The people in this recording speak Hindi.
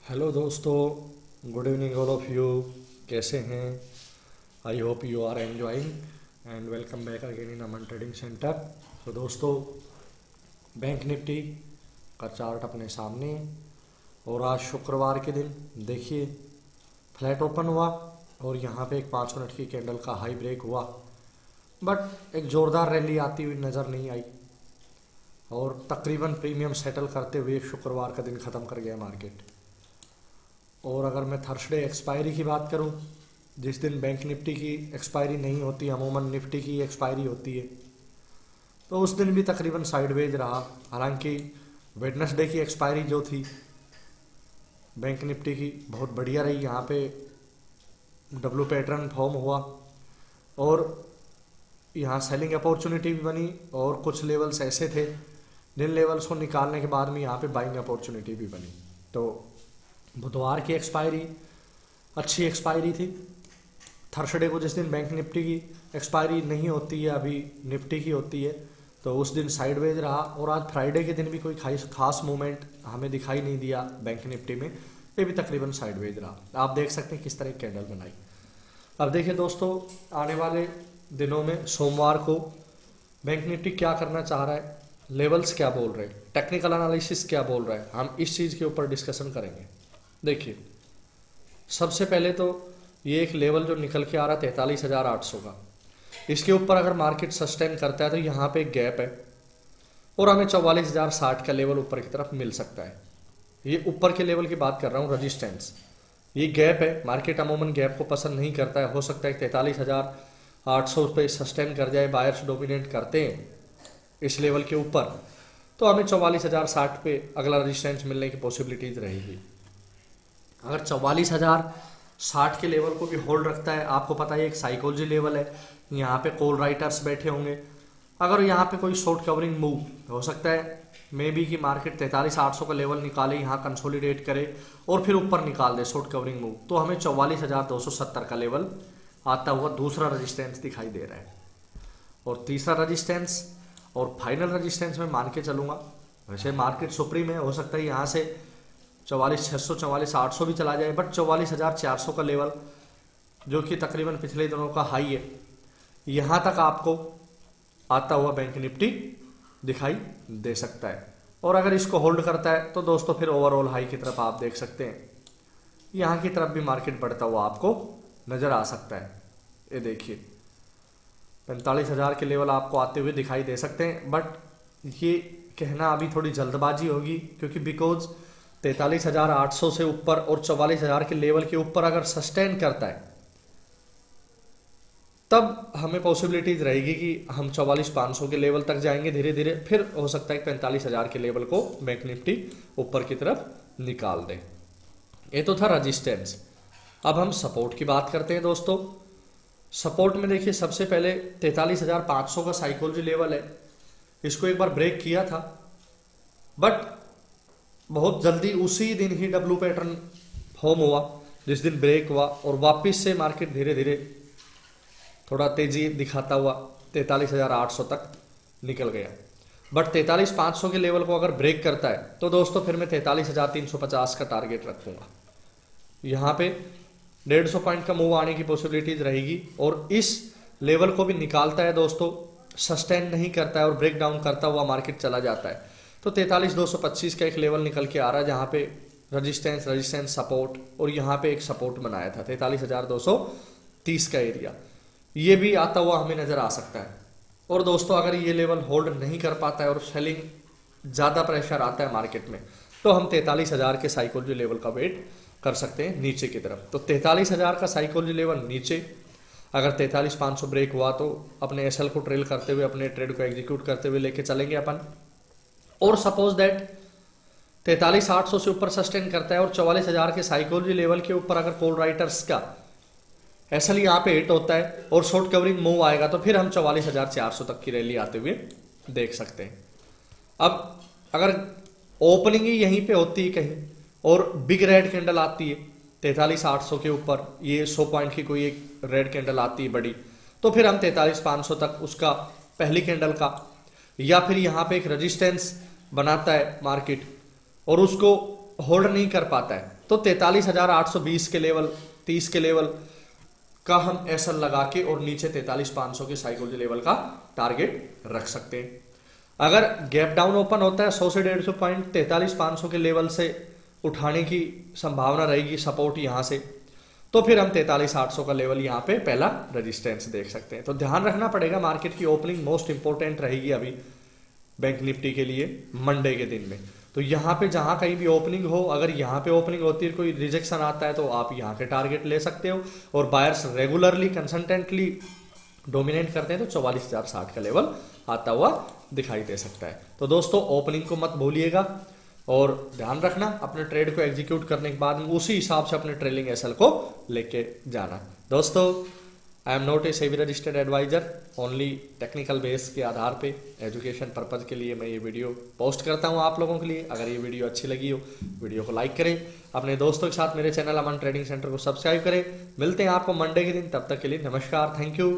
हेलो दोस्तों, good evening all of you. कैसे हैं? I hope you are enjoying and welcome back again in Aman trading centre. तो दोस्तों, बैंक निफ्टी का चार्ट अपने सामने है और आज शुक्रवार के दिन देखिए फ्लैट ओपन हुआ और यहाँ पे एक 5 मिनट की कैंडल का हाई ब्रेक हुआ, बट एक ज़ोरदार रैली आती हुई नज़र नहीं आई और तकरीबन प्रीमियम सेटल करते हुए शुक्रवार का दिन ख़त्म कर गया मार्केट। और अगर मैं थर्सडे एक्सपायरी की बात करूं, जिस दिन बैंक निफ्टी की एक्सपायरी नहीं होती, अमूमन निफ्टी की एक्सपायरी होती है, तो उस दिन भी तकरीबन साइडवेज रहा। हालांकि वेडनेसडे की एक्सपायरी जो थी बैंक निफ्टी की बहुत बढ़िया रही, यहाँ पे डब्लू पैटर्न फॉर्म हुआ और यहाँ सेलिंग अपॉर्चुनिटी भी बनी और कुछ लेवल्स ऐसे थे जिन लेवल्स को निकालने के बाद में यहाँ पे बाइंग अपॉर्चुनिटी भी बनी। तो बुधवार की एक्सपायरी अच्छी एक्सपायरी थी। थर्सडे को जिस दिन बैंक निफ्टी की एक्सपायरी नहीं होती है, अभी निफ्टी की होती है, तो उस दिन साइडवेज रहा और आज फ्राइडे के दिन भी कोई खास मूवमेंट हमें दिखाई नहीं दिया बैंक निफ्टी में, ये भी तकरीबन साइडवेज रहा। आप देख सकते हैं किस तरह कैंडल बनाई। अब देखिए दोस्तों, आने वाले दिनों में सोमवार को बैंक निफ्टी क्या करना चाह रहा है, लेवल्स क्या बोल रहे हैं, टेक्निकल एनालिसिस क्या बोल रहा है, हम इस चीज़ के ऊपर डिस्कशन करेंगे। देखिए, सबसे पहले तो ये एक लेवल जो निकल के आ रहा है 43,800 का, इसके ऊपर अगर मार्केट सस्टेन करता है तो यहाँ पे एक गैप है और हमें 44,060 का लेवल ऊपर की तरफ मिल सकता है। ये ऊपर के लेवल की बात कर रहा हूँ, रजिस्टेंस। ये गैप है, मार्केट अमूमन गैप को पसंद नहीं करता है। हो सकता है 43,800 पे सस्टेन कर जाए, बायर्स डोमिनेट करते हैं इस लेवल के ऊपर, तो हमें 44,060 पे अगला रजिस्टेंस मिलने की पॉसिबिलिटीज रहेगी। अगर 44,060 के लेवल को भी होल्ड रखता है, आपको पता है एक साइकोलॉजी लेवल है, यहाँ पे कॉल राइटर्स बैठे होंगे। अगर यहाँ पे कोई शॉर्ट कवरिंग मूव हो सकता है, मे बी कि मार्केट 43,800 का लेवल निकाले, यहाँ कंसोलिडेट करे और फिर ऊपर निकाल दे शॉर्ट कवरिंग मूव, तो हमें 44,270 का लेवल आता हुआ दूसरा रजिस्टेंस दिखाई दे रहा है। और तीसरा रजिस्टेंस और फाइनल रजिस्टेंस में मान के चलूँगा, वैसे मार्केट सुप्रीम है, हो सकता है यहाँ से 44,600 44,800 भी चला जाए, बट 44,400 का लेवल जो कि तकरीबन पिछले दिनों का हाई है, यहाँ तक आपको आता हुआ बैंक निफ्टी दिखाई दे सकता है। और अगर इसको होल्ड करता है तो दोस्तों फिर ओवरऑल हाई की तरफ आप देख सकते हैं, यहाँ की तरफ भी मार्केट बढ़ता हुआ आपको नजर आ सकता है। ये देखिए 45,000 के लेवल आपको आते हुए दिखाई दे सकते हैं, बट ये कहना अभी थोड़ी जल्दबाजी होगी, क्योंकि बिकॉज 43,800 से ऊपर और 44,000 के लेवल के ऊपर अगर सस्टेन करता है, तब हमें पॉसिबिलिटीज रहेगी कि हम 44,500 के लेवल तक जाएंगे धीरे धीरे। फिर हो सकता है 45,000 के लेवल को बैंक निफ्टी ऊपर की तरफ निकाल दे। ये तो था रजिस्टेंस। अब हम सपोर्ट की बात करते हैं दोस्तों। सपोर्ट में देखिए, सबसे पहले 43,500 का साइकोलॉजी लेवल है, इसको एक बार ब्रेक किया था, बट बहुत जल्दी उसी दिन ही डब्लू पैटर्न फॉर्म हुआ जिस दिन ब्रेक हुआ और वापस से मार्केट धीरे धीरे थोड़ा तेजी दिखाता हुआ 43,800 तक निकल गया। बट 43,500 के लेवल को अगर ब्रेक करता है तो दोस्तों फिर मैं 43,350 का टारगेट रखूंगा। यहाँ पे 150 पॉइंट का मूव आने की पॉसिबिलिटीज रहेगी और इस लेवल को भी निकालता है दोस्तों, सस्टेन नहीं करता है और ब्रेक डाउन करता हुआ मार्केट चला जाता है, तो 43,225 का एक लेवल निकल के आ रहा है, जहाँ पे रजिस्टेंस सपोर्ट और यहाँ पे एक सपोर्ट बनाया था 43,230 का एरिया, ये भी आता हुआ हमें नजर आ सकता है। और दोस्तों अगर ये लेवल होल्ड नहीं कर पाता है और सेलिंग ज़्यादा प्रेशर आता है मार्केट में, तो हम 43,000 के साइकोलॉजी लेवल का वेट कर सकते हैं नीचे की तरफ। तो 43,000 का साइकोलॉजी लेवल नीचे, अगर 43,500 ब्रेक हुआ तो अपने एसएल को ट्रेल करते हुए, अपने ट्रेड को एग्जीक्यूट करते हुए लेके चलेंगे अपन। और सपोज दैट 43,800 से ऊपर सस्टेन करता है और 44,000 के साइकोलॉजी लेवल के ऊपर अगर कॉल राइटर्स का एसएल यहाँ पे हिट होता है और शॉर्ट कवरिंग मूव आएगा, तो फिर हम 44,400 तक की रैली आते हुए देख सकते हैं। अब अगर ओपनिंग ही यहीं पे होती है कहीं और बिग रेड कैंडल आती है 43,800 के ऊपर, ये 100 पॉइंट की कोई एक रेड कैंडल आती है बड़ी, तो फिर हम 43,500 तक उसका पहली कैंडल का, या फिर यहाँ पे एक रजिस्टेंस बनाता है मार्केट और उसको होल्ड नहीं कर पाता है, तो 43,820 के लेवल, 30 के लेवल का हम एसएल लगा के और नीचे 43,500 के साइकोलॉजी लेवल का टारगेट रख सकते हैं। अगर गैप डाउन ओपन होता है 100 से 150 पॉइंट 43,500 के लेवल से उठाने की संभावना रहेगी, सपोर्ट यहां से, तो फिर हम 43,800 का लेवल यहाँ पे पहला रेजिस्टेंस देख सकते हैं। तो ध्यान रखना पड़ेगा, मार्केट की ओपनिंग मोस्ट इंपोर्टेंट रहेगी अभी बैंक निफ्टी के लिए मंडे के दिन में। तो यहाँ पे जहां कहीं भी ओपनिंग हो, अगर यहाँ पे ओपनिंग होती है कोई रिजेक्शन आता है तो आप यहाँ के टारगेट ले सकते हो, और बायर्स रेगुलरली कंसिस्टेंटली डोमिनेट करते हैं तो 44,060 का लेवल आता हुआ दिखाई दे सकता है। तो दोस्तों ओपनिंग को मत भूलिएगा और ध्यान रखना अपने ट्रेड को एग्जीक्यूट करने के बाद में उसी हिसाब से अपने ट्रेलिंग एसएल को लेके जाना। दोस्तों I am not a SEBI registered adviser, only technical base के आधार पे एजुकेशन पर्पज के लिए मैं ये वीडियो पोस्ट करता हूँ आप लोगों के लिए। अगर ये वीडियो अच्छी लगी हो वीडियो को लाइक करें, अपने दोस्तों के साथ मेरे चैनल अमन ट्रेडिंग सेंटर को सब्सक्राइब करें। मिलते हैं आपको मंडे के दिन, तब तक के लिए नमस्कार, थैंक यू।